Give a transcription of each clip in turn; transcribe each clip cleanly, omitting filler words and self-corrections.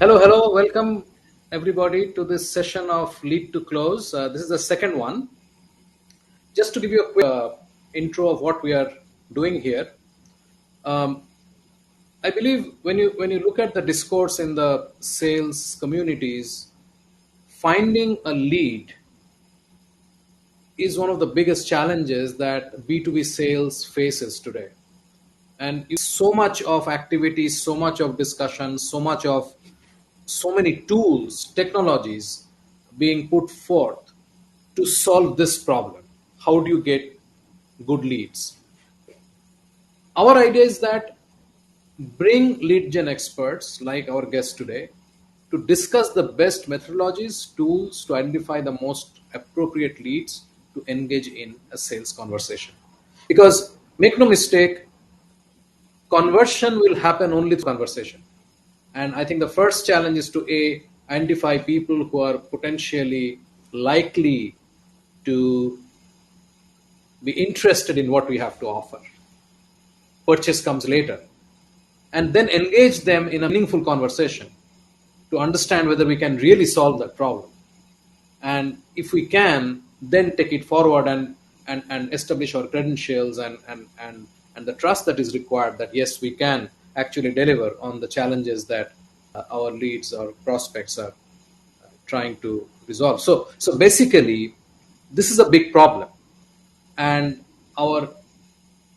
Hello, hello. Welcome everybody to this session of Lead to Close. This is the second one. Just to give you a quick intro of what we are doing here. Um, I believe when you look at the discourse in the sales communities, finding a lead is one of the biggest challenges that B2B sales faces today. And so much of activity, so much of discussion, so many tools, technologies being put forth to solve this problem. How do you get good leads? Our idea is that bring lead gen experts like our guest today to discuss the best methodologies, tools to identify the most appropriate leads to engage in a sales conversation. Because make no mistake, conversion will happen only through conversation. And I think the first challenge is to identify people who are potentially likely to be interested in what we have to offer. Purchase comes later. And then engage them in a meaningful conversation to understand whether we can really solve that problem. And if we can, then take it forward and establish our credentials and the trust that is required that yes, we can actually deliver on the challenges that our leads or prospects are trying to resolve. So basically, this is a big problem. And our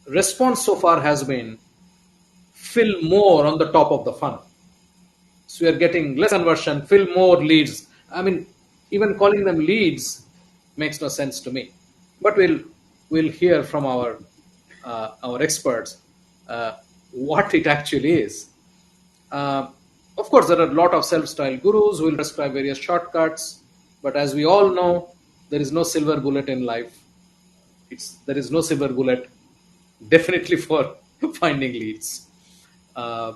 response so far has been fill more on the top of the funnel. So we are getting less conversion, fill more leads. I mean, even calling them leads makes no sense to me. But we'll hear from our experts what it actually is. Of course, there are a lot of self-styled gurus who will prescribe various shortcuts, but as we all know, there is no silver bullet in life. There is no silver bullet, definitely for finding leads. Uh,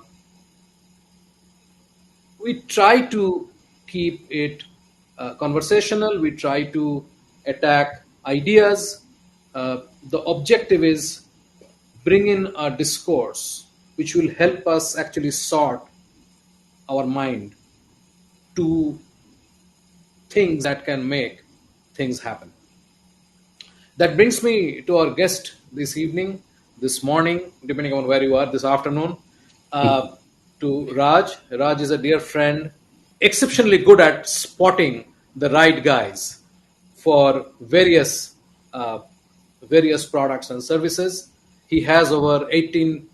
we try to keep it conversational. We try to attack ideas. The objective is bring in a discourse which will help us actually sort our mind to things that can make things happen. That brings me to our guest this evening, this morning, depending on where you are, this afternoon, to Raj. Raj is a dear friend, exceptionally good at spotting the right guys for uh, various products and services. He has over 18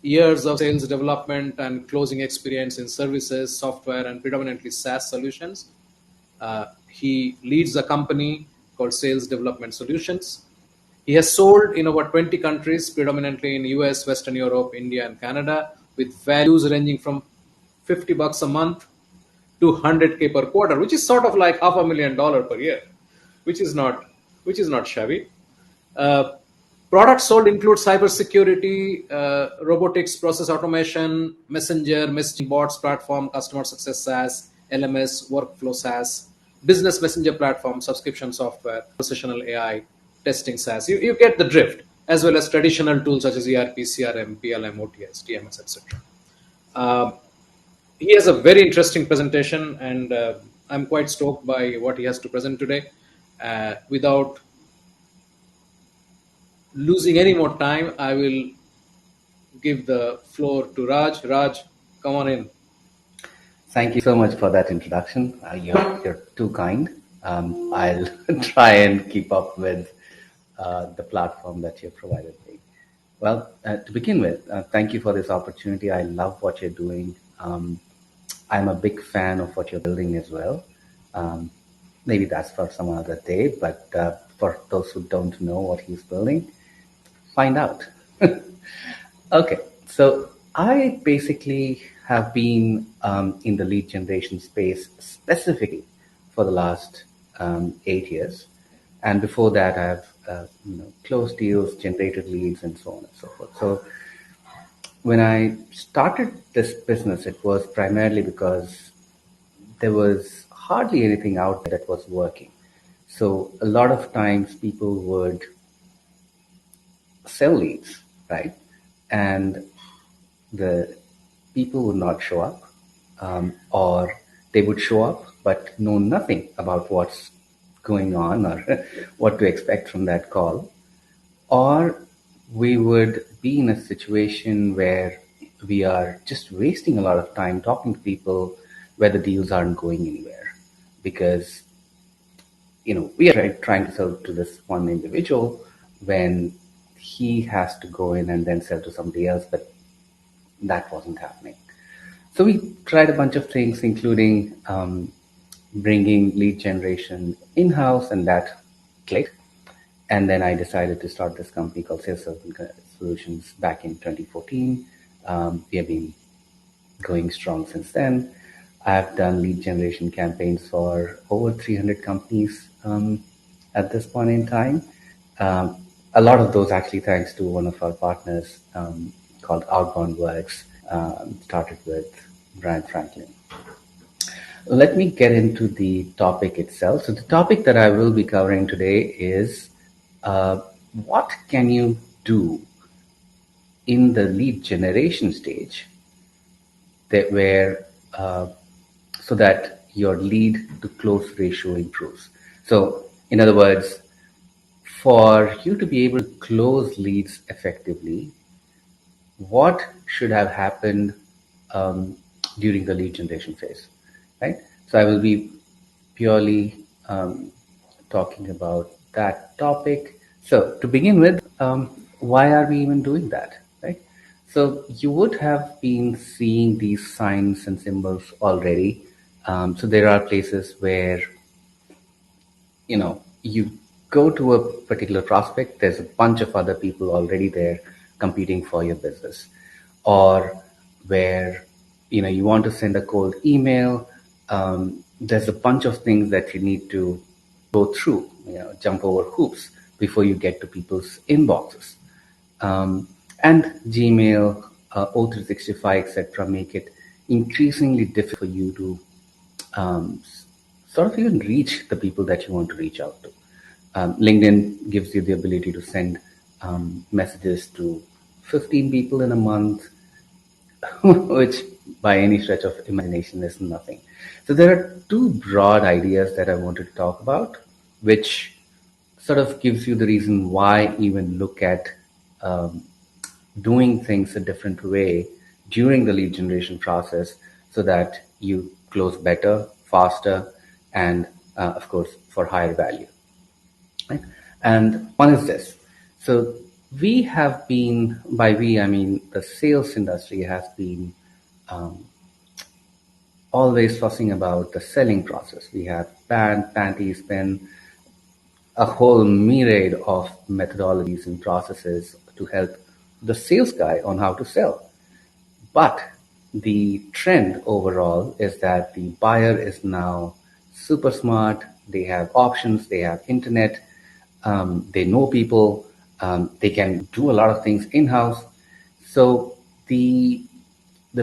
years of sales development and closing experience in services, software, and predominantly SaaS solutions. He leads a company called Sales Development Solutions. He has sold in over 20 countries, predominantly in US, Western Europe, India, and Canada, with values ranging from $50 a month to 100K per quarter, which is sort of like $500,000 per year, which is not shabby. Uh, Products sold include cybersecurity, robotics, process automation, messenger, messaging bots platform, customer success SaaS, LMS, workflow SaaS, business messenger platform, subscription software, conversational AI, testing SaaS. You get the drift, as well as traditional tools such as ERP, CRM, PLM, OTS, TMS, etc. Uh, he has a very interesting presentation, and I'm quite stoked by what he has to present today. Without losing any more time, I will give the floor to Raj. Raj, come on in. Thank you so much for that introduction. You're too kind. I'll try and keep up with the platform that you've provided me. Well, to begin with, thank you for this opportunity. I love what you're doing. I'm a big fan of what you're building as well. Um, Maybe that's for some other day, but for those who don't know what he's building, find out. Okay, so I basically have been in the lead generation space specifically for the last 8 years, and before that, I've closed deals, generated leads, and so on and so forth. So when I started this business, it was primarily because there was hardly anything out there that was working. So a lot of times people would sell leads, right? And the people would not show up. or they would show up but know nothing about what's going on or what to expect from that call, or we would be in a situation where we are just wasting a lot of time talking to people where the deals aren't going anywhere because we are trying to sell to this one individual when he has to go in and then sell to somebody else, but that wasn't happening. So we tried a bunch of things, including bringing lead generation in-house, and that clicked. And then I decided to start this company called Sales Solutions back in 2014. We have been going strong since then. I've done lead generation campaigns for over 300 companies at this point in time. A lot of those actually thanks to one of our partners called Outbound Works, started with Brian Franklin. Let me get into the topic itself. So the topic that I will be covering today is what can you do in the lead generation stage that where so that your lead to close ratio improves. So in other words, for you to be able to close leads effectively, what should have happened um, during the lead generation phase, right? So I will be purely talking about that topic. So to begin with, why are we even doing that, right? So you would have been seeing these signs and symbols already. So there are places where you go to a particular prospect, there's a bunch of other people already there competing for your business, or where you want to send a cold email. There's a bunch of things that you need to go through, jump over hoops before you get to people's inboxes. And Gmail, O365, etc., make it increasingly difficult for you to um, sort of even reach the people that you want to reach out to. LinkedIn gives you the ability to send messages to 15 people in a month, which by any stretch of imagination is nothing. So there are two broad ideas that I wanted to talk about, which sort of gives you the reason why even look at um, doing things a different way during the lead generation process so that you close better, faster, and of course for higher value. Right? And one is this. So we have been, by we I mean the sales industry has been um, always fussing about the selling process. We have panty, spin, a whole myriad of methodologies and processes to help the sales guy on how to sell. But the trend overall is that the buyer is now super smart. They have options. They have internet. They know people. They can do a lot of things in house. So the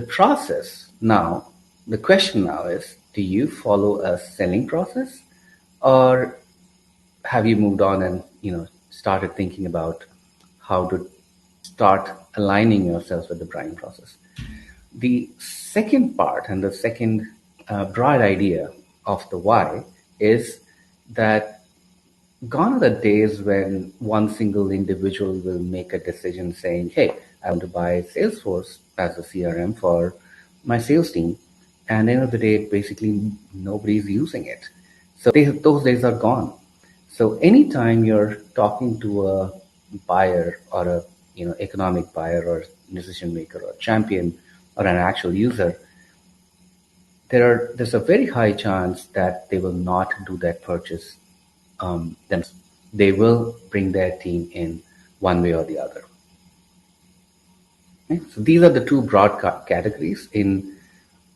process now, the question now is: do you follow a selling process, or have you moved on and started thinking about how to start aligning yourself with the buying process? The second part and the second broad idea of the why is that gone are the days when one single individual will make a decision saying, hey, I want to buy Salesforce as a CRM for my sales team. And at the end of the day, basically nobody's using it. So those days are gone. So anytime you're talking to a buyer or a economic buyer or decision maker or champion or an actual user, there's a very high chance that they will not do that purchase themselves. They will bring their team in one way or the other. Okay? So these are the two broad categories in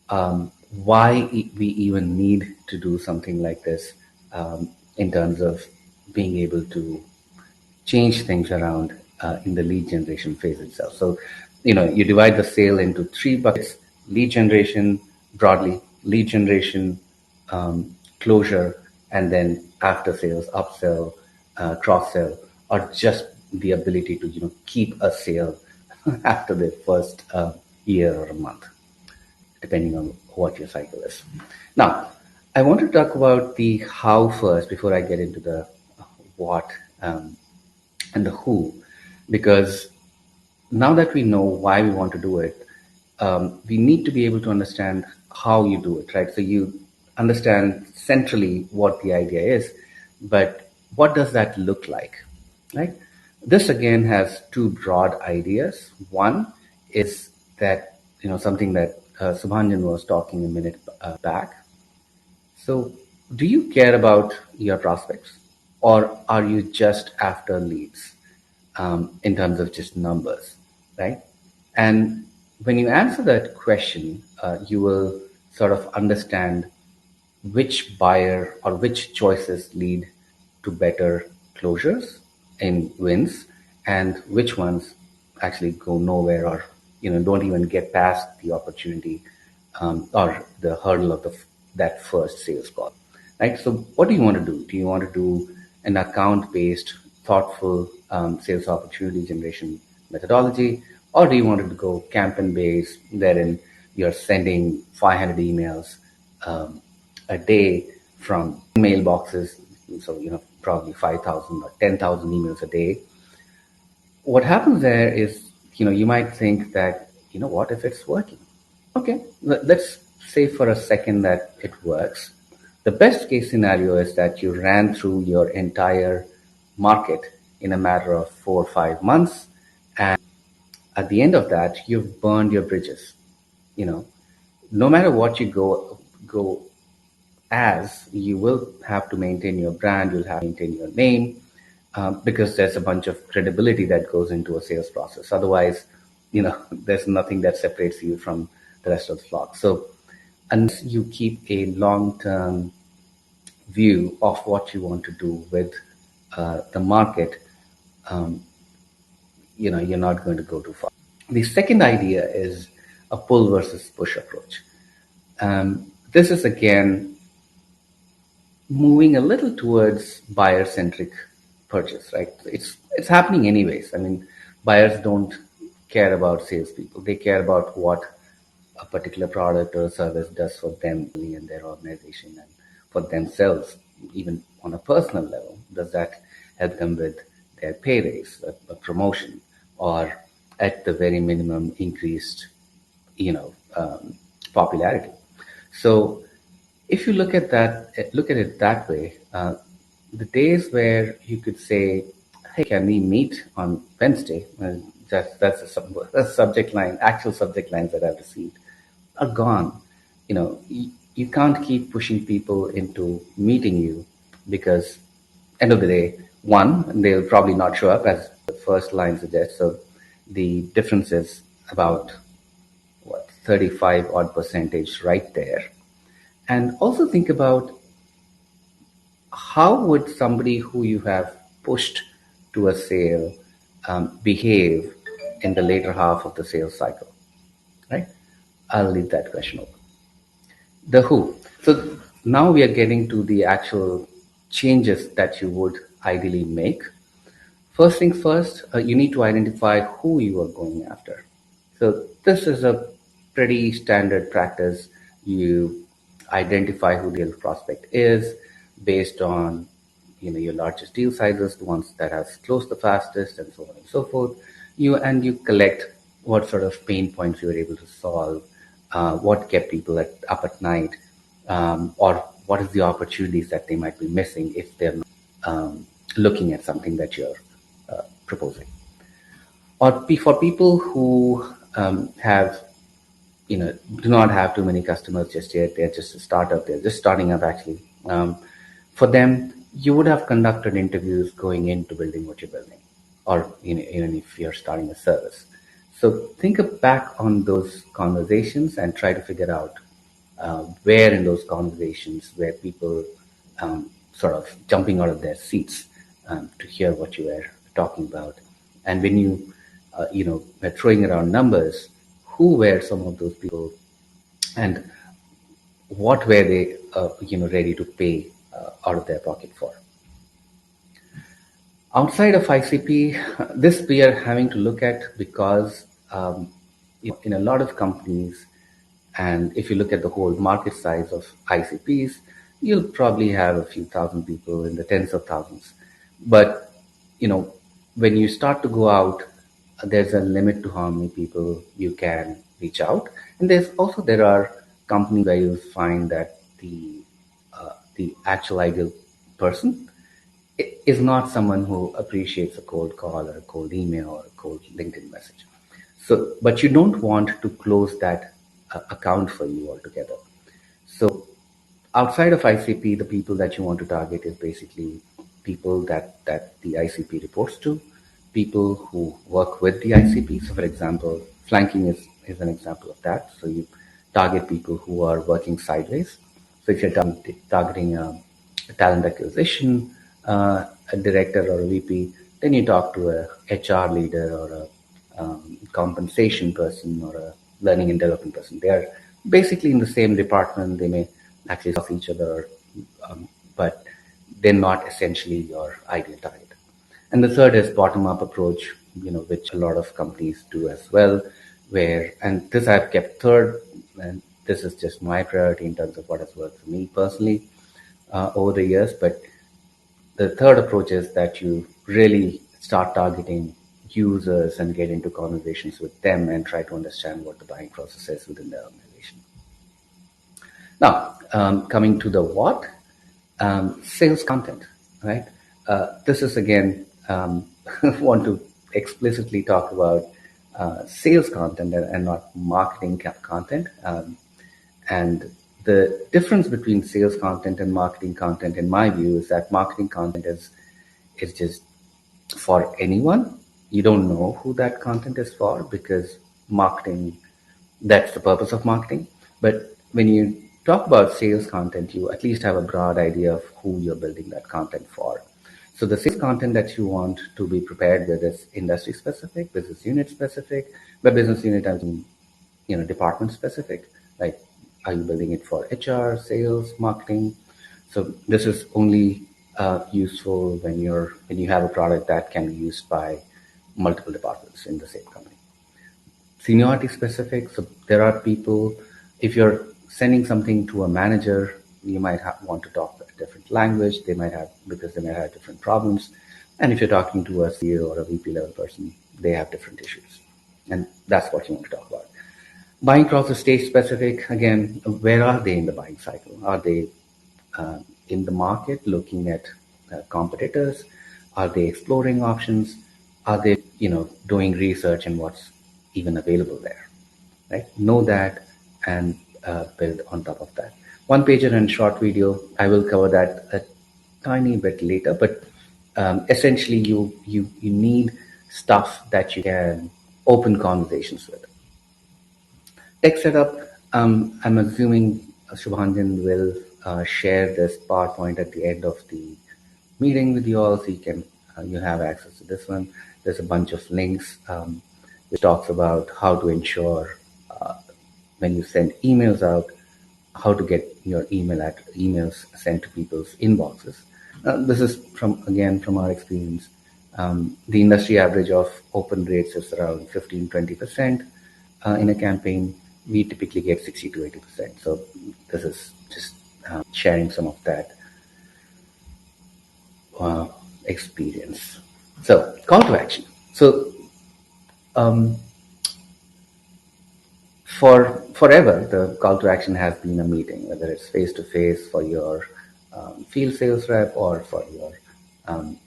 why we even need to do something like this in terms of being able to change things around in the lead generation phase itself. So, you divide the sale into three buckets: lead generation broadly, lead generation, closure, and then after sales, upsell, cross sell, or just the ability to keep a sale after the first year or a month. depending on what your cycle is. Now, I want to talk about the how first before I get into the what and the who, because now that we know why we want to do it, we need to be able to understand how you do it, right? So you understand centrally what the idea is, but what does that look like, right? This again has two broad ideas. One is that, something that Subhanjan was talking a minute back. So, do you care about your prospects, or are you just after leads in terms of just numbers, right? And when you answer that question, you will sort of understand which buyer or which choices lead to better closures in wins, and which ones actually go nowhere, or don't even get past the opportunity or the hurdle of that first sales call, right? So what do you want to do? Do you want to do an account based thoughtful sales opportunity generation methodology, or do you want to go campaign based wherein you're sending 500 emails a day from mailboxes, so probably 5,000 or 10,000 emails a day? What happens there is, you might think that, what if it's working? Okay, let's say for a second that it works. The best case scenario is that you ran through your entire market in a matter of 4 or 5 months, and at the end of that, you've burned your bridges. You know, no matter what you go as, you will have to maintain your brand, you'll have to maintain your name, because there's a bunch of credibility that goes into a sales process. Otherwise, there's nothing that separates you from the rest of the flock. So unless you keep a long-term view of what you want to do with the market, you're not going to go too far. The second idea is a pull versus push approach. This is again moving a little towards buyer centric purchase, right? It's happening anyways. I mean, buyers don't care about salespeople. They care about what a particular product or service does for them and their organization and for themselves, even on a personal level. Does that help them with their pay raise, a promotion, or at the very minimum increased, popularity? So if you look at it that way, the days where you could say, "Hey, can we meet on Wednesday?" That's a subject line, actual subject lines that I've received, are gone. You can't keep pushing people into meeting you, because end of the day, one, they'll probably not show up, as the first line suggests. So the difference is about what, 35 odd percentage right there. And also think about, how would somebody who you have pushed to a sale behave in the later half of the sales cycle, right? I'll leave that question open. The who. So now we are getting to the actual changes that you would ideally make. First things first, you need to identify who you are going after. So this is a pretty standard practice. You identify who the prospect is based on your largest deal sizes, the ones that have closed the fastest, and so on and so forth. You collect what sort of pain points you were able to solve, what kept people up at night, or what is the opportunities that they might be missing if they're not looking at something that you're proposing. Or for people who have, do not have too many customers just yet, they're just a startup, they're just starting up actually. For them, you would have conducted interviews going into building what you're building, or even if you're starting a service. So think back on those conversations and try to figure out where in those conversations where people sort of jumping out of their seats to hear what you were talking about. And when you, were throwing around numbers, who were some of those people, and what were they, ready to pay out of their pocket for? Outside of ICP, this we are having to look at, because in a lot of companies, And if you look at the whole market size of ICPs, you'll probably have a few thousand people in the tens of thousands. But, you know, when you start to go out, there's a limit to how many people you can reach out. And there are companies where you'll find that the actual ideal person is not someone who appreciates a cold call or a cold email or a cold LinkedIn message. So, but you don't want to close that account for you altogether. So, outside of ICP, the people that you want to target is basically people that the ICP reports to, people who work with the ICP. So, for example, flanking is an example of that. So, you target people who are working sideways. So, if you're targeting a talent acquisition, a director or a VP, then you talk to a HR leader or a compensation person or a learning and development person. They are basically in the same department. They may actually talk to each other, but they're not essentially your ideal target. And the third is bottom-up approach, which a lot of companies do as well. And this I've kept third, and this is just my priority in terms of what has worked for me personally over the years. But the third approach is that you really start targeting users and get into conversations with them and try to understand what the buying process is within their organization. Now, coming to the what, sales content, right? This is again, want to explicitly talk about sales content and not marketing content. And the difference between sales content and marketing content, in my view, is that marketing content is just for anyone. You don't know who that content is for because marketing, that's the purpose of marketing. But when you talk about sales content, you at least have a broad idea of who you're building that content for. So the sales content that you want to be prepared with is industry specific, business unit specific. By business unit, I mean, department specific. Like, are you building it for HR, sales, marketing? So this is only useful when you have a product that can be used by multiple departments in the same company. Seniority specific. So there are people, if you're sending something to a manager, you might want to talk a different language. Because they might have different problems. And if you're talking to a CEO or a VP level person, they have different issues. And that's what you want to talk about. Buying process stage specific. Again, where are they in the buying cycle? Are they in the market looking at competitors? Are they exploring options? Are they, doing research and what's even available there? Right? Know that and build on top of that. One pager and short video. I will cover that a tiny bit later, but essentially, you need stuff that you can open conversations with. Tech setup. I'm assuming Shubhanjan will share this PowerPoint at the end of the meeting with you all, so you have access to this one. There's a bunch of links which talks about how to ensure when you send emails out, how to get your emails sent to people's inboxes. This is from our experience. The industry average of open rates is around 15-20% in a campaign. We typically get 60 to 80%. So this is just sharing some of that experience. So call to action. So for forever, the call to action has been a meeting, whether it's face to face for your field sales rep or for your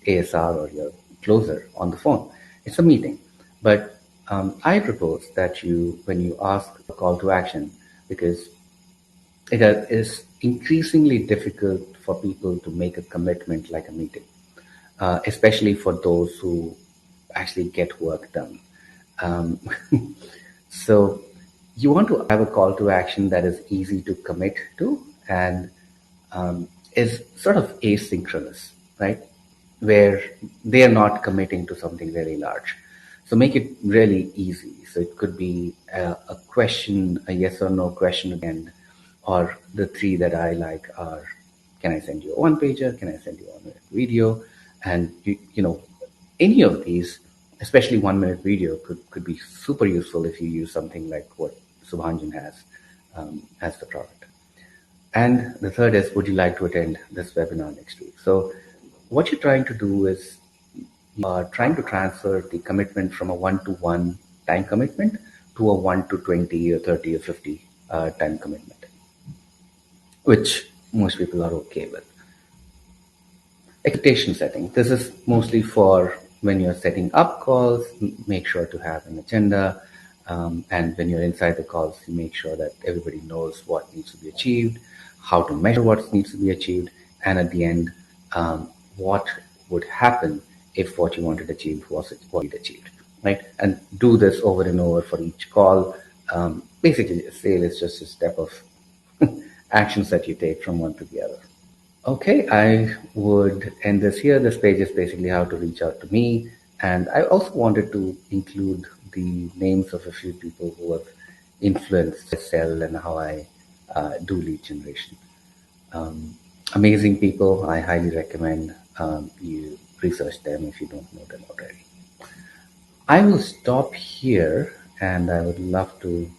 ASR or your closer on the phone. It's a meeting. But I propose that when you ask a call to action, because it is increasingly difficult for people to make a commitment like a meeting, especially for those who actually get work done. Um, so you want to have a call to action that is easy to commit to and is sort of asynchronous, right? Where they are not committing to something very large. So make it really easy. So it could be a question, a yes or no question again, or the three that I like are, can I send you a one pager? Can I send you a 1 minute video? And any of these, especially 1 minute video, could be super useful if you use something like what Subhanjan has. as the product. And the third is, would you like to attend this webinar next week? So what you're trying to do is you are trying to transfer the commitment from a one-to-one time commitment to a 1 to 20 or 30 or 50 time commitment, which most people are okay with. Expectation setting. This is mostly for when you're setting up calls, make sure to have an agenda. And when you're inside the calls, you make sure that everybody knows what needs to be achieved, how to measure what needs to be achieved, and at the end, what would happen if what you wanted achieved was what you'd achieved, right? And do this over and over for each call. Basically, sale is just a step of actions that you take from one to the other. Okay, I would end this here. This page is basically how to reach out to me. And I also wanted to include the names of a few people who have influenced my sell and how I do lead generation. Amazing people. I highly recommend you research them if you don't know them already. I will stop here and I would love to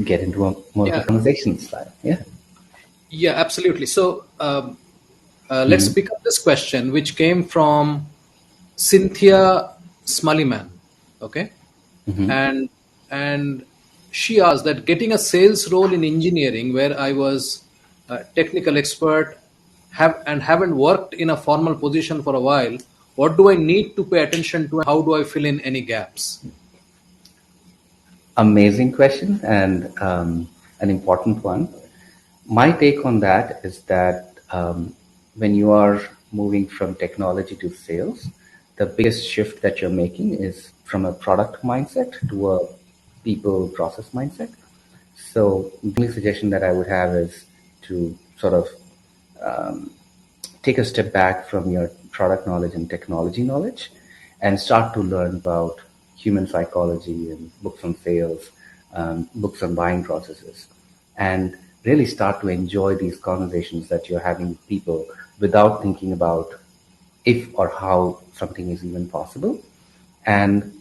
get into a more of a Yeah, conversation style. Yeah. yeah, absolutely. So let's Mhm. pick up this question, which came from Cynthia Smullyman. Okay, and she asked that getting a sales role in engineering, where I was a technical expert, haven't worked in a formal position for a while. What do I need to pay attention to, and how do I fill in any gaps? Amazing question and an important one. My take on that is that when you are moving from technology to sales, the biggest shift that you're making is from a product mindset to a people process mindset. So the only suggestion that I would have is to sort of take a step back from your product knowledge and technology knowledge and start to learn about human psychology and books on sales, books on buying processes, and really start to enjoy these conversations that you're having with people without thinking about if or how something is even possible. And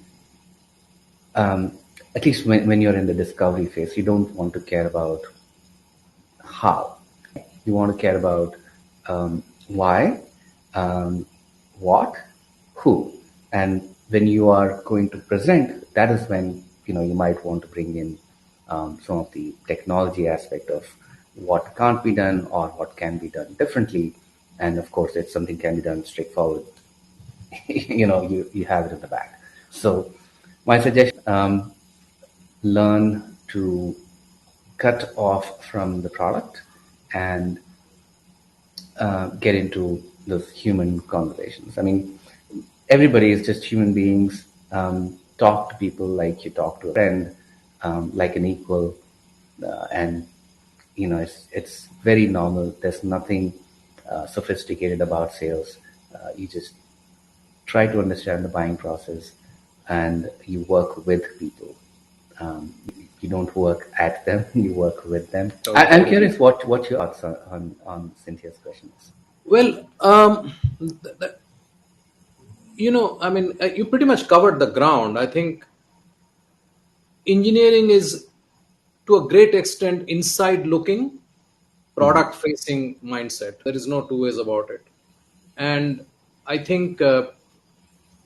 at least when you're in the discovery phase, you don't want to care about how. You want to care about why, um, what, who, and when you are going to present, that is when you might want to bring in some of the technology aspect of what can't be done or what can be done differently. And of course, if something can be done straightforward, you have it in the back. So my suggestion, learn to cut off from the product and get into those human conversations. I mean, everybody is just human beings. Talk to people like you talk to a friend, like an equal, and it's very normal. There's nothing sophisticated about sales. You just try to understand the buying process, and you work with people. Um, you don't work at them; you work with them. I'm Totally. curious what your thoughts are on Cynthia's questions. Well, I mean, you pretty much covered the ground. I think engineering is, to a great extent, inside looking, Mhm. product facing mindset. There is no two ways about it. And I think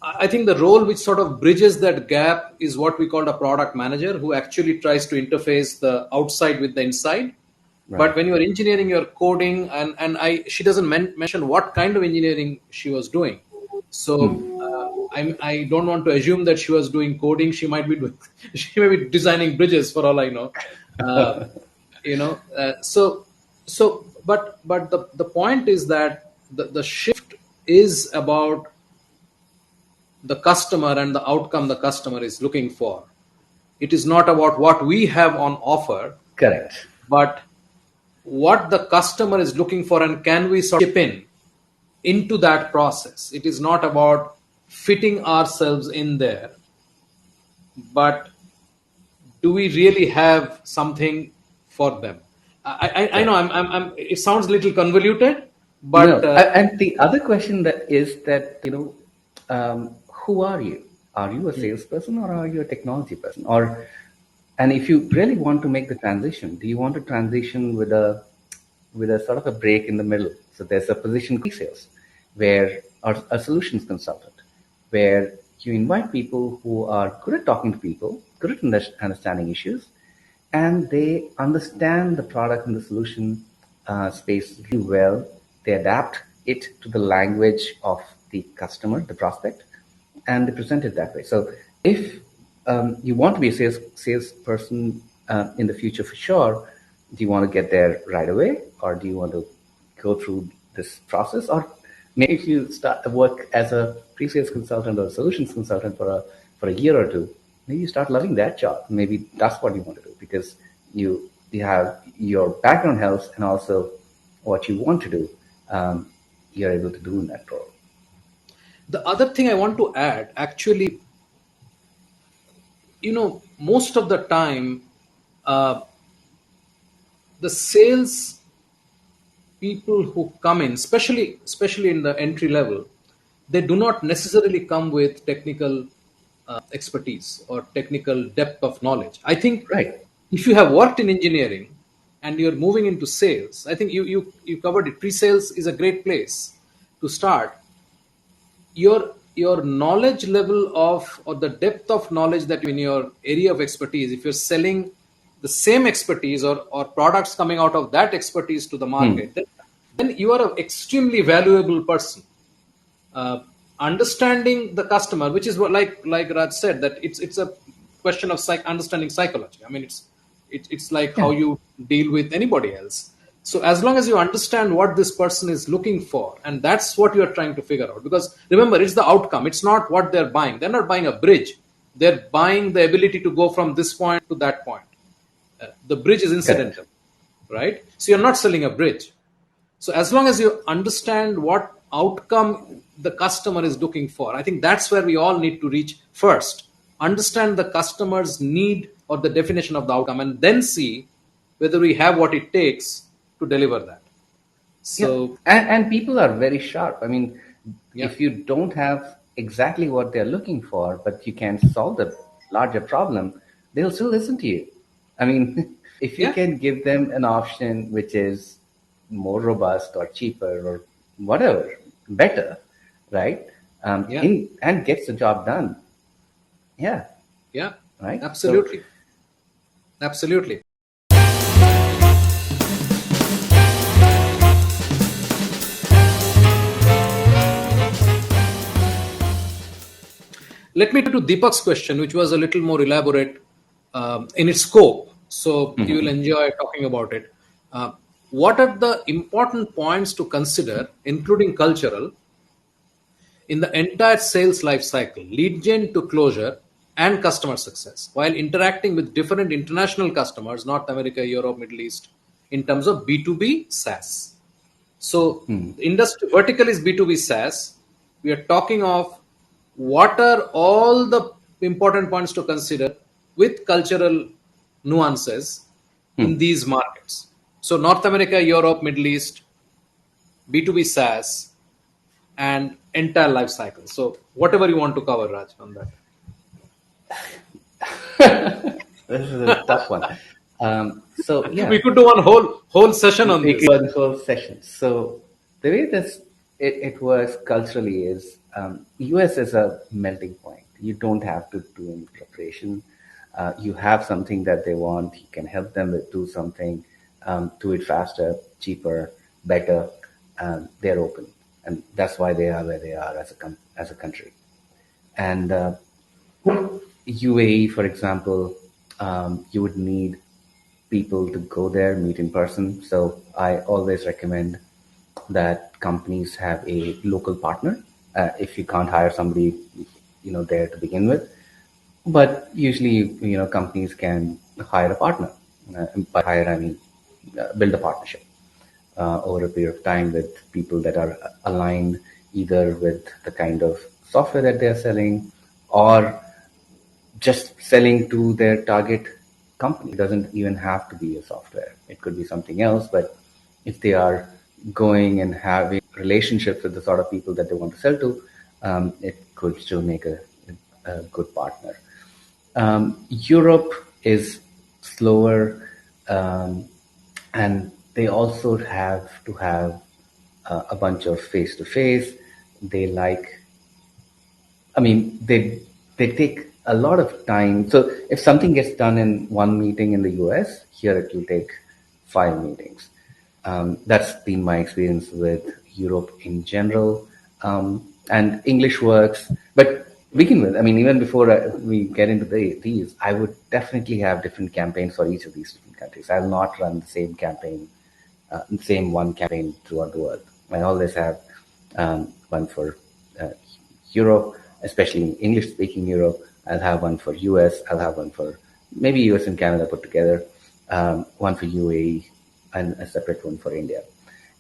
I think the role which sort of bridges that gap is what we call a product manager, who actually tries to interface the outside with the inside. Right. But when you're engineering, you're coding, and she doesn't mention what kind of engineering she was doing. So I don't want to assume that she was doing coding. She might be doing, she may be designing bridges for all I know. Uh, but the point is that the shift is about the customer and the outcome the customer is looking for. It is not about what we have on offer, Correct. but what the customer is looking for, and can we sort of chip in into that process. It is not about fitting ourselves in there, but do we really have something for them? I know Correct. it sounds a little convoluted, but No, and the other question that is that who are you? Are you a salesperson or are you a technology person? Or And if you really want to make the transition, do you want to transition with a sort of a break in the middle? So there's a position pre-sales, where or a solutions consultant, where you invite people who are good at talking to people, good at understanding issues, and they understand the product and the solution space really well. They adapt it to the language of the customer, the prospect, and they present it that way. So if you want to be a salesperson in the future for sure, do you want to get there right away, or do you want to go through this process? Or maybe if you start to work as a pre-sales consultant or a solutions consultant for a year or two, maybe you start loving that job. Maybe that's what you want to do, because you have your background helps, and also what you want to do, you're able to do in that role. The other thing I want to add, actually, most of the time, uh, the sales people who come in, especially in the entry level, they do not necessarily come with technical expertise or technical depth of knowledge. I think Right. if you have worked in engineering and you're moving into sales, I think you covered it. Pre-sales is a great place to start. Your knowledge level of, or the depth of knowledge that you in your area of expertise, if you're selling the same expertise, or products coming out of that expertise to the Hmm. market, then you are an extremely valuable person. uh, Understanding the customer, which is what, like Raj said, that it's a question of understanding psychology. I mean, it's like how Yeah. you deal with anybody else. So as long as you understand what this person is looking for, and that's what you are trying to figure out, because remember, it's the outcome, it's not what they're buying. They're not buying a bridge, they're buying the ability to go from this point to that point. The bridge is Correct. incidental, right? So you're not selling a bridge. So as long as you understand what outcome the customer is looking for, I think that's where we all need to reach first. Understand the customer's need or the definition of the outcome, and then see whether we have what it takes to deliver that. Yeah, So and people are very sharp. I mean, yeah, if you don't have exactly what they're looking for, but you can solve the larger problem, they'll still listen to you. I mean, if you yeah, can give them an option which is more robust or cheaper or whatever, better, right? yeah, In and gets the job done. Yeah, yeah, right. So absolutely, absolutely. Let me to Deepak's question, which was a little more elaborate in its scope. So you will enjoy talking about it. Uh, what are the important points to consider, including cultural, in the entire sales life cycle, lead gen to closure and customer success, while interacting with different international customers, North America, Europe, Middle East, in terms of B2B SaaS? So the industry vertical is B2B SaaS. We are talking of what are all the important points to consider with cultural nuances in these markets. So North America, Europe, Middle East, B2B SaaS, and entire life cycle. So whatever you want to cover, Raj, on that. this is a tough one. So We yeah, could do one whole session on we this. could run whole session. So the way it works culturally is, US is a melting point. You don't have to do any preparation. You have something that they want. You can help them with do something, do it faster, cheaper, better. They're open, and that's why they are where they are as as a country. And UAE, for example, you would need people to go there, meet in person. So I always recommend that companies have a local partner if you can't hire somebody, there to begin with. But usually, companies can hire a partner. By hire, I mean build a partnership over a period of time with people that are aligned either with the kind of software that they're selling, or just selling to their target company. It doesn't even have to be a software. It could be something else. But if they are going and having relationships with the sort of people that they want to sell to, it could still make a good partner. Europe is slower, um, and they also have to have a bunch of face to face. They like, I mean, they take a lot of time. So if something gets done in one meeting in the US, here it will take 5 meetings. That's been my experience with Europe in general. And English works, but begin with, I mean, even before we get into these, I would definitely have different campaigns for each of these different countries. I'll not run the same campaign, same one campaign throughout the world. I always have one for uh, Europe, especially in English-speaking Europe. I'll have one for US. I'll have one for maybe US and Canada put together, one for UAE, and a separate one for India.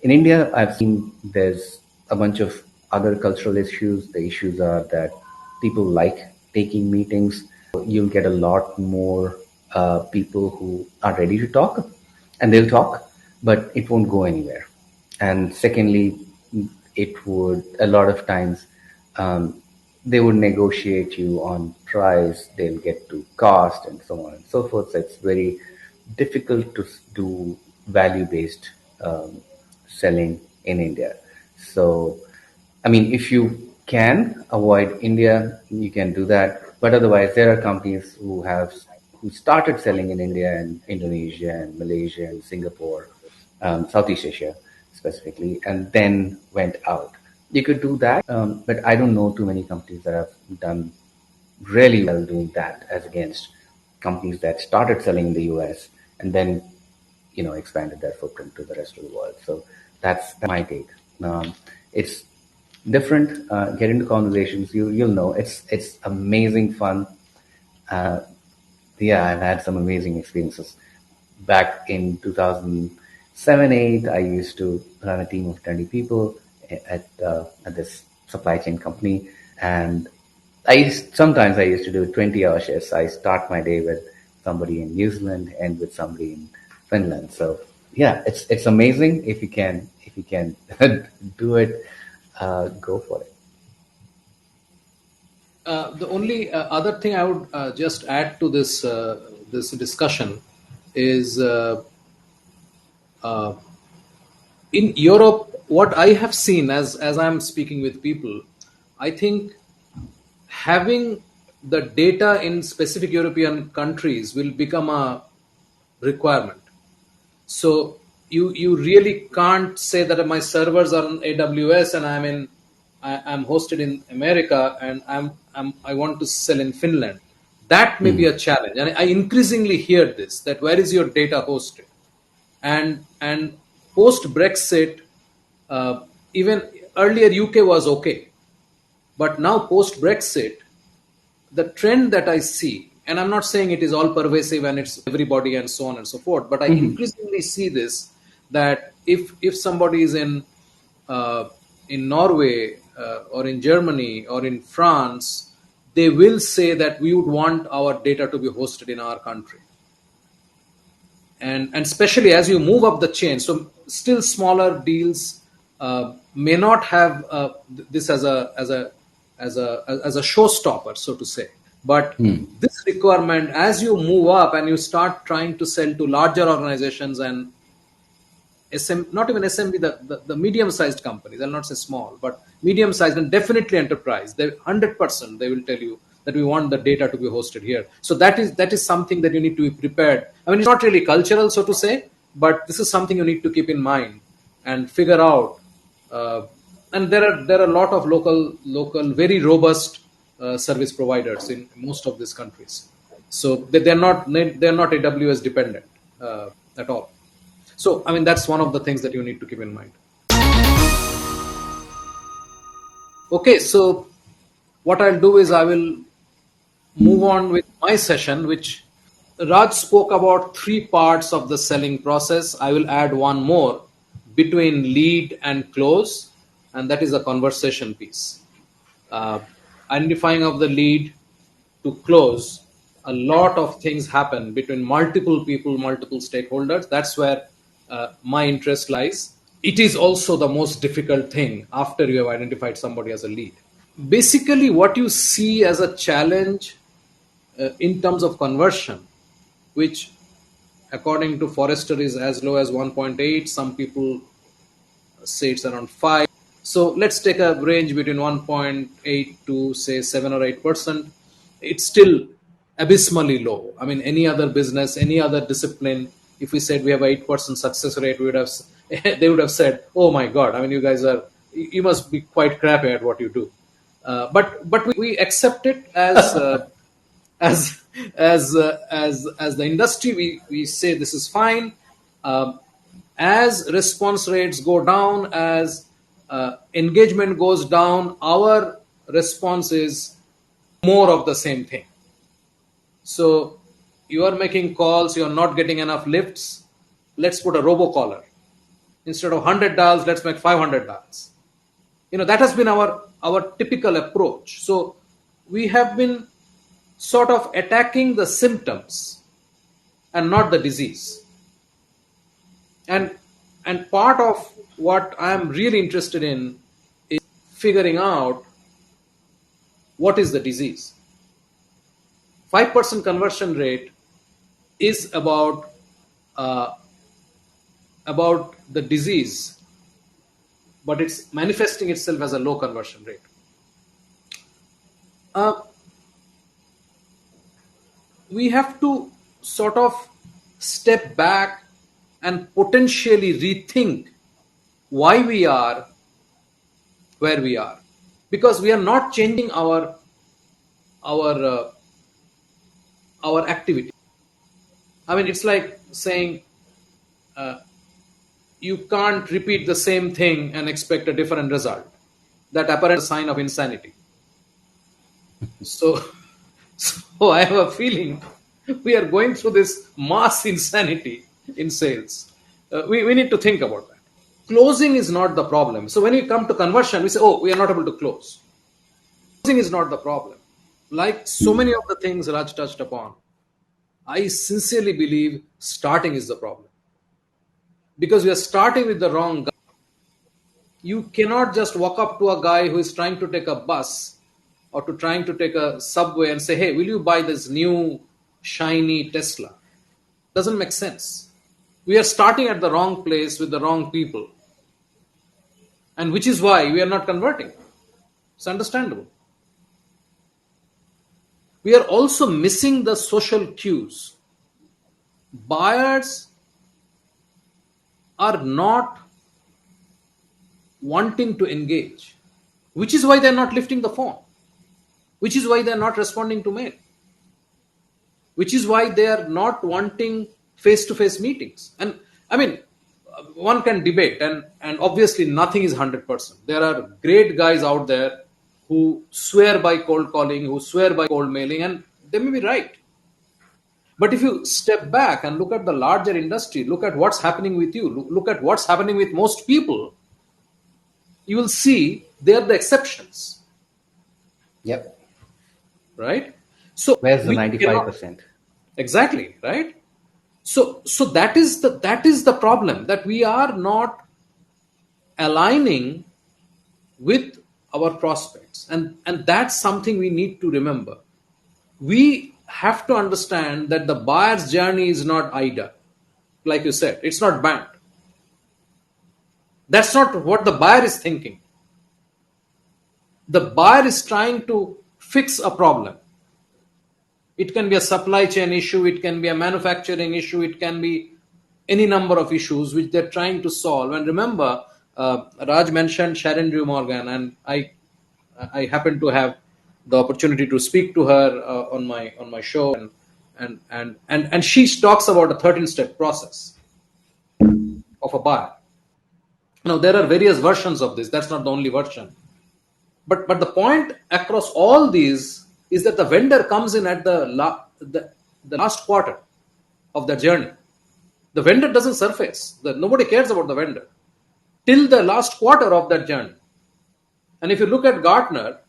In India, I've seen there's a bunch of other cultural issues. The issues are that people like taking meetings. You'll get a lot more people who are ready to talk, and they'll talk, but it won't go anywhere. And secondly, it would a lot of times they would negotiate you on price. They'll get to cost and so on and so forth. So it's very difficult to do value based selling in India. So I mean, if you can avoid India, you can do that. But otherwise, there are companies who started selling in India and Indonesia and Malaysia and Singapore, Southeast Asia specifically, and then went out. You could do that, but I don't know too many companies that have done really well doing that as against companies that started selling in the US and then expanded their footprint to the rest of the world. So that's my take. It's different. Get into conversations. You'll know it's amazing fun. Uh, yeah, I've had some amazing experiences. Back in 2007, 8, I used to run a team of 20 people at this supply chain company, and sometimes I used to do 20-hour shifts. I start my day with somebody in New Zealand and with somebody in Finland. So yeah, it's amazing if you can do it. Go for it. The only other thing I would just add to this discussion is in Europe. What I have seen as I'm speaking with people, I think having the data in specific European countries will become a requirement. So you really can't say that my servers are on AWS and I'm hosted in America and I want to sell in Finland. That may be a challenge, and I increasingly hear this, that where is your data hosted? And post Brexit, even earlier UK was okay, but now post Brexit, the trend that I see, and I'm not saying it is all pervasive and it's everybody and so on and so forth, but I increasingly see this, that if somebody is in Norway or in Germany or in France, they will say that we would want our data to be hosted in our country. And especially as you move up the chain, so still smaller deals may not have this as a showstopper, so to say. But this requirement, as you move up and you start trying to sell to larger organizations and not even SMB, the medium-sized companies, I'll not say small, but medium-sized and definitely enterprise, they 100% they will tell you that we want the data to be hosted here. So that is something that you need to be prepared. I mean, it's not really cultural, so to say, but this is something you need to keep in mind and figure out. Uh, and there are a lot of local very robust service providers in most of these countries. So they're not AWS dependent at all. So, I mean, that's one of the things that you need to keep in mind. Okay, so what I'll do is I will move on with my session, which Raj spoke about three parts of the selling process. I will add one more between lead and close, and that is the conversation piece. Uh, Identifying of the lead to close, a lot of things happen between multiple people, multiple stakeholders. That's where my interest lies. It is also the most difficult thing after you have identified somebody as a lead. Basically, what you see as a challenge in terms of conversion, which according to Forrester is as low as 1.8. Some people say it's around 5. So let's take a range between 1.8 to say 7 or 8%. It's still abysmally low. I mean, any other business, any other discipline, if we said we have 8% success rate, we would have they would have said, "Oh my God! I mean, you guys are you must be quite crappy at what you do." But we accept it as as the industry. We say this is fine. Um, as response rates go down, as engagement goes down, our response is more of the same thing. So you are making calls, you are not getting enough lifts. Let's put a robocaller. Instead of 100 dials, let's make 500 dials. That has been our typical approach. So we have been sort of attacking the symptoms and not the disease. And part of what I am really interested in is figuring out what is the disease. 5% conversion rate is uh, about the disease, but it's manifesting itself as a low conversion rate. uh, we have to sort of step back and potentially rethink why we are where we are, because we are not changing our our activity. I mean, it's like saying you can't repeat the same thing and expect a different result. That apparent sign of insanity. So, so I have a feeling we are going through this mass insanity in sales. We need to think about that. Closing is not the problem. So when we come to conversion, we say, oh, we are not able to close. Closing is not the problem. Like so many of the things Raj touched upon, I sincerely believe starting is the problem. Because we are starting with the wrong guy. You cannot just walk up to a guy who is trying to take a bus or to trying to take a subway and say, hey, will you buy this new shiny Tesla? Doesn't make sense. We are starting at the wrong place with the wrong people, and which is why we are not converting. It's understandable. We are also missing the social cues. Buyers are not wanting to engage, which is why they're not lifting the phone, which is why they're not responding to mail, which is why they are not wanting face to face meetings. And I mean, one can debate, and obviously nothing is 100%. There are great guys out there who swear by cold calling, who swear by cold mailing, and they may be right. But if you step back and look at the larger industry, look at what's happening with you, look at what's happening with most people, you will see they're the exceptions, Yep. right? So Where's the we cannot 95%? exactly right. So that is the problem, that we are not aligning with our prospects, and that's something we need to remember. We have to understand that the buyer's journey is not ida, like you said, it's not banned. That's not what the buyer is thinking. The buyer is trying to fix a problem. It can be a supply chain issue, it can be a manufacturing issue, it can be any number of issues which they're trying to solve. And remember, Raj mentioned Sharon Drew Morgan, and I happen to have the opportunity to speak to her on my show, and she talks about a 13-step process of a buyer. Now there are various versions of this. That's not the only version. But the point across all these is that the vendor comes in at the last quarter of the journey. The vendor doesn't surface. Nobody cares about the vendor till the last quarter of that journey. And if you look at Gartner,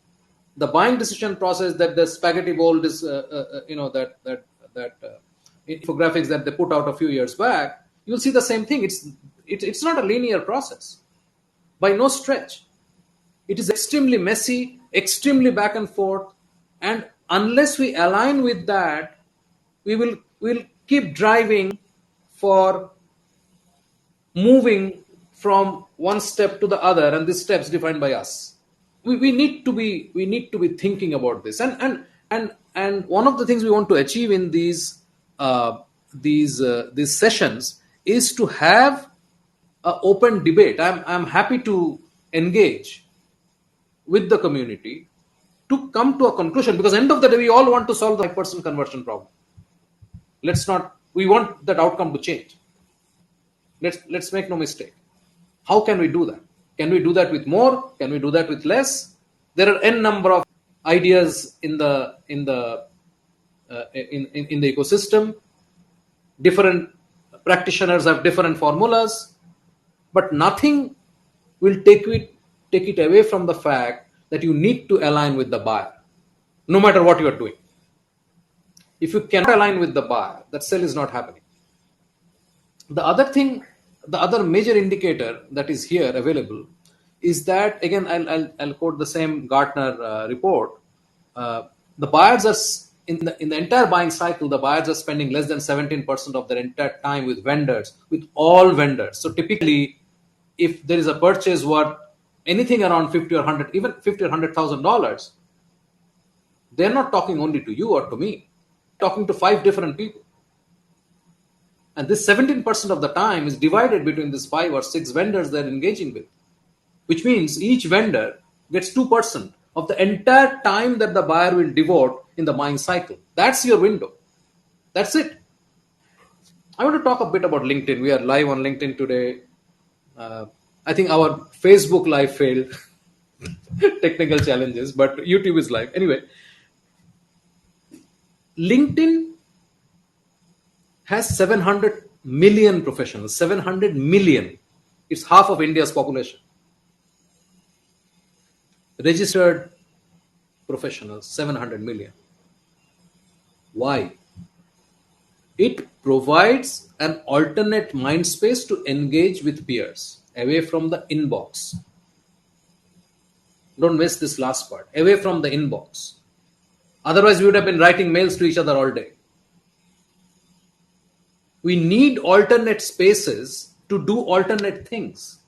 the buying decision process, that the spaghetti bowl is, that infographics that they put out a few years back, you'll see the same thing. It's not a linear process by no stretch. It is extremely messy, extremely back and forth, and unless we align with that, we'll keep driving for moving from one step to the other, and this steps defined by us. We need to be thinking about this, and one of the things we want to achieve in these sessions is to have an open debate. I'm happy to engage with the community to come to a conclusion, because end of the day we all want to solve the 5% conversion problem. We want that outcome to change. Let's make no mistake. How can we do that? Can we do that with more? Can we do that with less? There are n number of ideas in the ecosystem. Different practitioners have different formulas, but nothing will take it away from the fact that you need to align with the buyer, no matter what you are doing. If you cannot align with the buyer, that sale is not happening. The other thing, the other major indicator that is here available is that, again, I'll quote the same Gartner report. The buyers are in the entire buying cycle, the buyers are spending less than 17% of their entire time with vendors, with all vendors. So typically, if there is a purchase worth anything around 50 or 100, even 50 or $100,000, they're not talking only to you or to me, talking to 5 different people. And this 17% of the time is divided between these 5 or 6 vendors they're engaging with, which means each vendor gets 2% of the entire time that the buyer will devote in the buying cycle. That's your window. That's it. I want to talk a bit about LinkedIn. We are live on LinkedIn today. I think our Facebook live failed. Technical challenges, but YouTube is live. Anyway, LinkedIn has 700 million professionals. 700 million. It's half of India's population. Registered professionals, 700 million. Why? It provides an alternate mind space to engage with peers away from the inbox. Don't miss this last part. Away from the inbox. Otherwise, we would have been writing mails to each other all day. We need alternate spaces to do alternate things.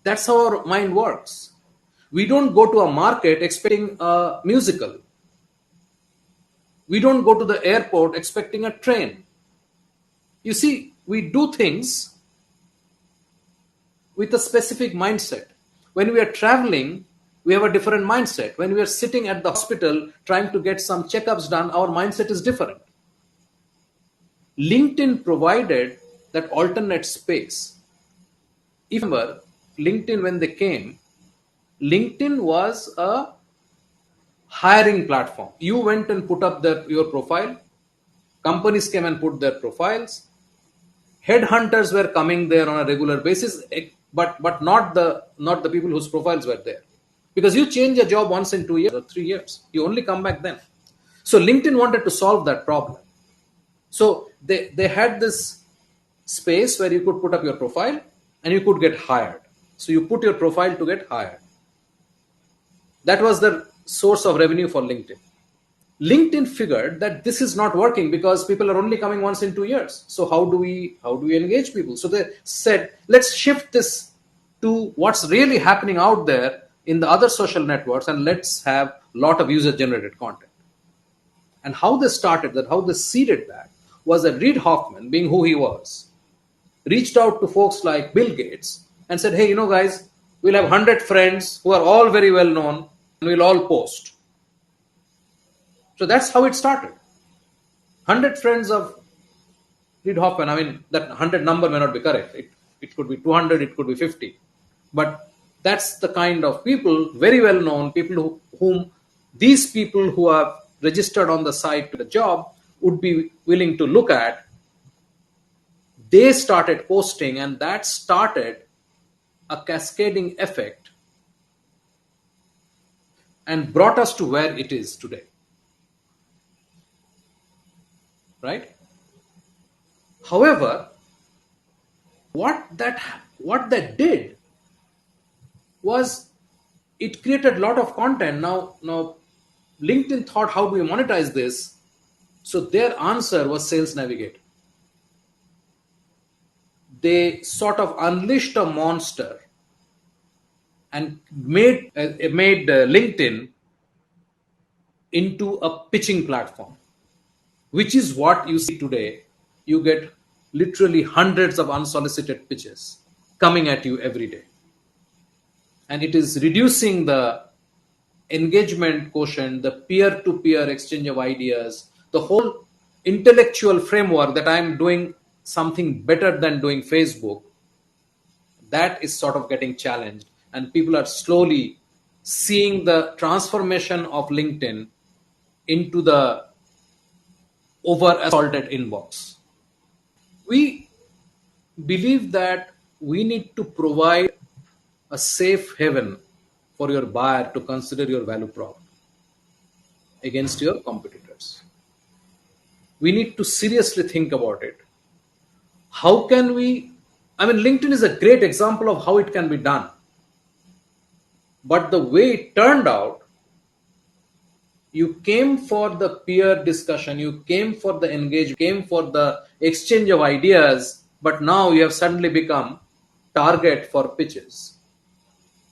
That's how our mind works. We don't go to a market expecting a musical. We don't go to the airport expecting a train. You see, we do things with a specific mindset. When we are traveling, we have a different mindset. When we are sitting at the hospital trying to get some checkups done, our mindset is different. LinkedIn provided that alternate space. If you remember, LinkedIn, when they came, LinkedIn was a hiring platform. You went and put up your profile. Companies came and put their profiles. Headhunters were coming there on a regular basis, but not the people whose profiles were there. Because you change a job once in 2 years or 3 years. You only come back then. So LinkedIn wanted to solve that problem. So they had this space where you could put up your profile and you could get hired. So you put your profile to get hired. That was the source of revenue for LinkedIn. LinkedIn figured that this is not working because people are only coming once in 2 years. So how do we engage people? So they said, let's shift this to what's really happening out there in the other social networks, and let's have a lot of user generated content. And how they started that, how they seeded that, was that Reid Hoffman, being who he was, reached out to folks like Bill Gates and said, hey, guys, we'll have 100 friends who are all very well known and we'll all post. So that's how it started. 100 friends of Reid Hoffman. I mean, that 100 number may not be correct. It could be 200, it could be 50. But that's the kind of people, very well known, people whom these people who have registered on the site to the job would be willing to look at. They started posting, and that started a cascading effect and brought us to where it is today. Right? However, what that did was it created a lot of content. Now LinkedIn thought, how do we monetize this? So their answer was Sales Navigator. they sort of unleashed a monster and made LinkedIn into a pitching platform, which is what you see today. You get literally hundreds of unsolicited pitches coming at you every day, and it is reducing the engagement quotient, the peer-to-peer exchange of ideas, the whole intellectual framework that I'm doing something better than doing Facebook. That is sort of getting challenged, and people are slowly seeing the transformation of LinkedIn into the over assaulted inbox. We believe that we need to provide a safe haven for your buyer to consider your value prop against your competitors. We need to seriously think about it. How can we? I mean, LinkedIn is a great example of how it can be done. But the way it turned out, you came for the peer discussion, you came for the engagement, came for the exchange of ideas, but now you have suddenly become target for pitches.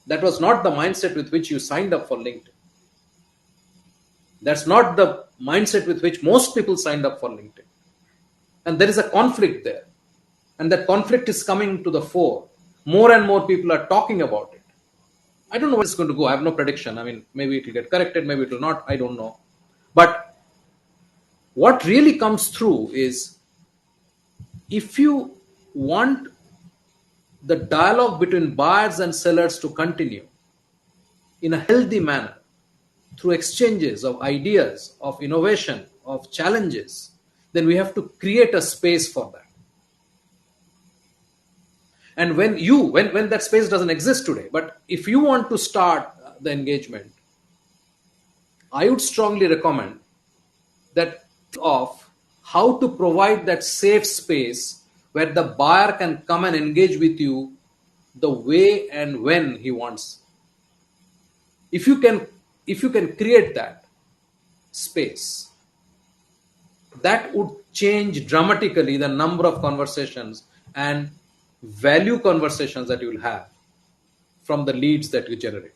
That was not the mindset with which you signed up for LinkedIn. That's not the mindset with which most people signed up for LinkedIn. And there is a conflict there. And that conflict is coming to the fore. More and more people are talking about it. I don't know where it's going to go. I have no prediction. I mean, maybe it will get corrected, maybe it will not. I don't know. But what really comes through is, if you want the dialogue between buyers and sellers to continue in a healthy manner, through exchanges of ideas, of innovation, of challenges, then we have to create a space for that. And when that space doesn't exist today, but if you want to start the engagement, I would strongly recommend that of how to provide that safe space where the buyer can come and engage with you the way and when he wants. If you can create that space, that would change dramatically the number of conversations and value conversations that you will have from the leads that you generate.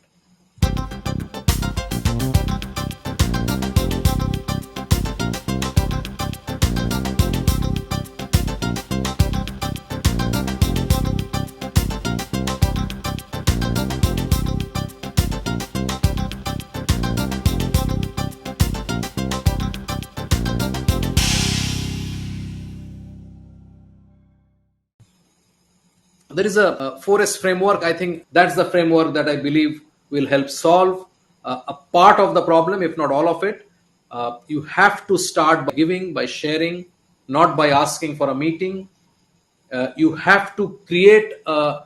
There is a 4S framework. I think that's the framework that I believe will help solve a part of the problem, if not all of it. You have to start by giving, by sharing, not by asking for a meeting. You have to create a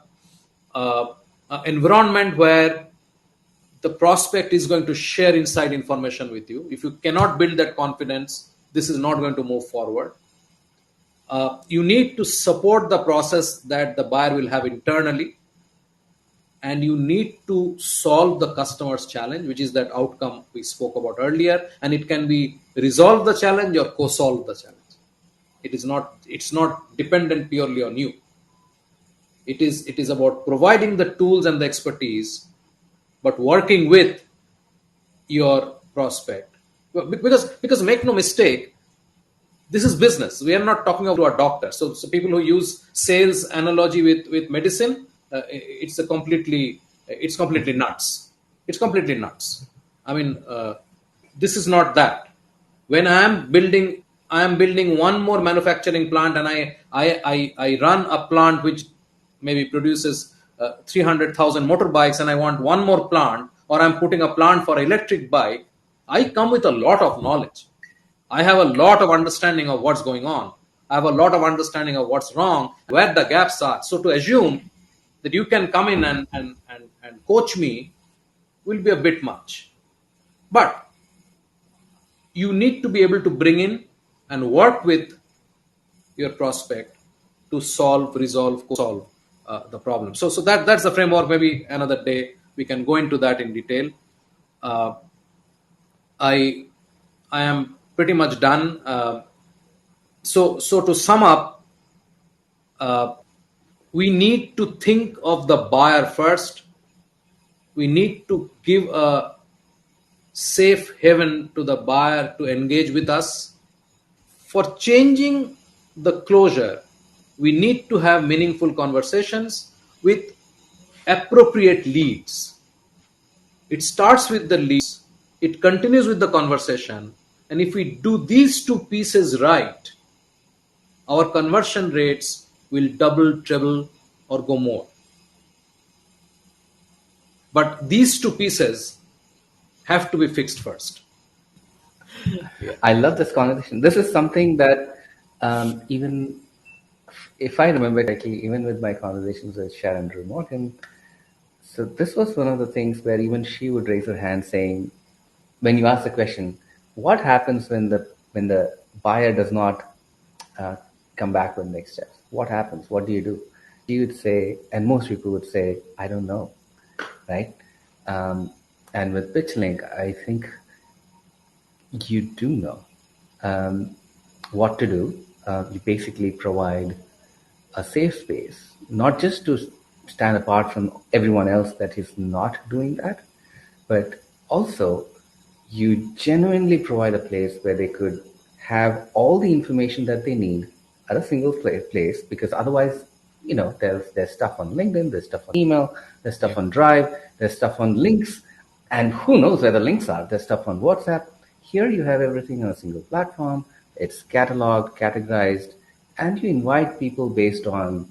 environment where the prospect is going to share inside information with you. If you cannot build that confidence, this is not going to move forward. You need to support the process that the buyer will have internally, and you need to solve the customer's challenge, which is that outcome we spoke about earlier, and it can be resolve the challenge or co-solve the challenge. It's not dependent purely on you. It is about providing the tools and the expertise, but working with your prospect. Because make no mistake, this is business. We are not talking about a doctor. So people who use sales analogy with medicine, it's completely nuts. It's completely nuts. I mean, this is not that. When I am building one more manufacturing plant, and I run a plant which maybe produces 300,000 motorbikes, and I want one more plant, or I'm putting a plant for electric bike. I come with a lot of knowledge. I have a lot of understanding of what's going on. I have a lot of understanding of what's wrong, where the gaps are. So to assume that you can come in and coach me will be a bit much. But you need to be able to bring in and work with your prospect to resolve, solve the problem. So that's the framework. Maybe another day we can go into that in detail. I am pretty much done. So to sum up, We need to think of the buyer first. We need to give a safe haven to the buyer to engage with us. For changing the closure, we need to have meaningful conversations with appropriate leads. It starts with the leads, it continues with the conversation. And if we do these two pieces right, our conversion rates will double, treble, or go more. But these two pieces have to be fixed first. Yeah. I love this conversation. This is something that even if I remember correctly, even with my conversations with Sharon Drew Morgan, so this was one of the things where even she would raise her hand saying, when you ask the question, what happens when the buyer does not come back with next steps? What happens? What do you do? She would say, and most people would say, I don't know, right? Um, and with PitchLink, I think you do know what to do. You basically provide a safe space, not just to stand apart from everyone else that is not doing that, but also you genuinely provide a place where they could have all the information that they need at a single place, because otherwise, there's stuff on LinkedIn, there's stuff on email, there's stuff Yeah. on Drive, there's stuff on links, and who knows where the links are. There's stuff on WhatsApp. Here you have everything on a single platform. It's cataloged, categorized, and you invite people based on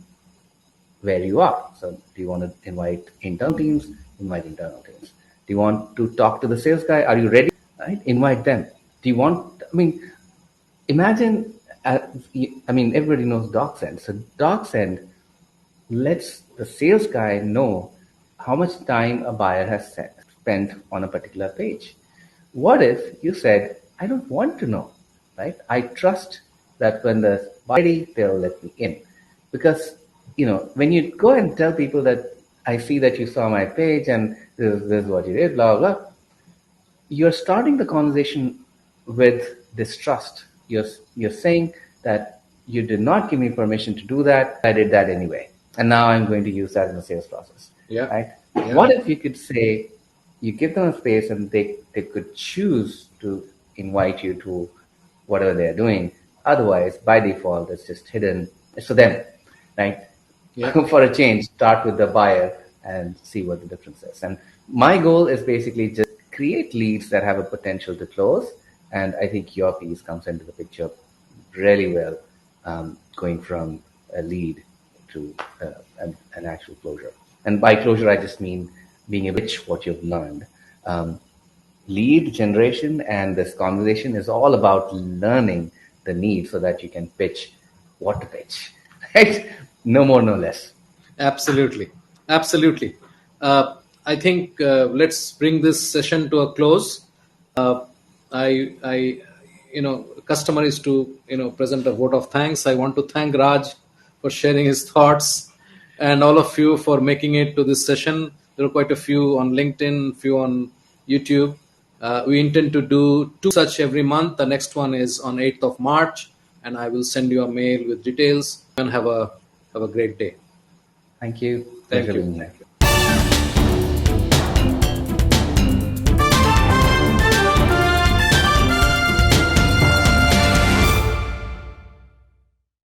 where you are. So do you want to invite internal teams? Invite internal teams. Do you want to talk to the sales guy? Are you ready? Right? Invite them. Do you want, imagine, everybody knows DocSend. So DocSend lets the sales guy know how much time a buyer has spent on a particular page. What if you said, I don't want to know, right? I trust that when the buyer is ready, they'll let me in. Because, when you go and tell people that I see that you saw my page and this is what you did, blah, blah, you're starting the conversation with distrust. You're saying that you did not give me permission to do that. I did that anyway, and now I'm going to use that in the sales process. Yeah. Right? Yeah. What if you could say you give them a space and they could choose to invite you to whatever they're doing. Otherwise, by default, it's just hidden. It's for them, right? Yeah. For a change, start with the buyer and see what the difference is. And my goal is basically just create leads that have a potential to close. And I think your piece comes into the picture really well, going from a lead to an actual closure. And by closure, I just mean being able to pitch what you've learned. Um, Lead generation and this conversation is all about learning the need so that you can pitch what to pitch, right? No more, no less. Absolutely. Absolutely. I think let's bring this session to a close. I, customer is to, present a vote of thanks. I want to thank Raj for sharing his thoughts and all of you for making it to this session. There are quite a few on LinkedIn, few on YouTube. We intend to do 2 such every month. The next one is on 8th of March, and I will send you a mail with details. And have a great day. Thank you. Thank Pleasure you. being here.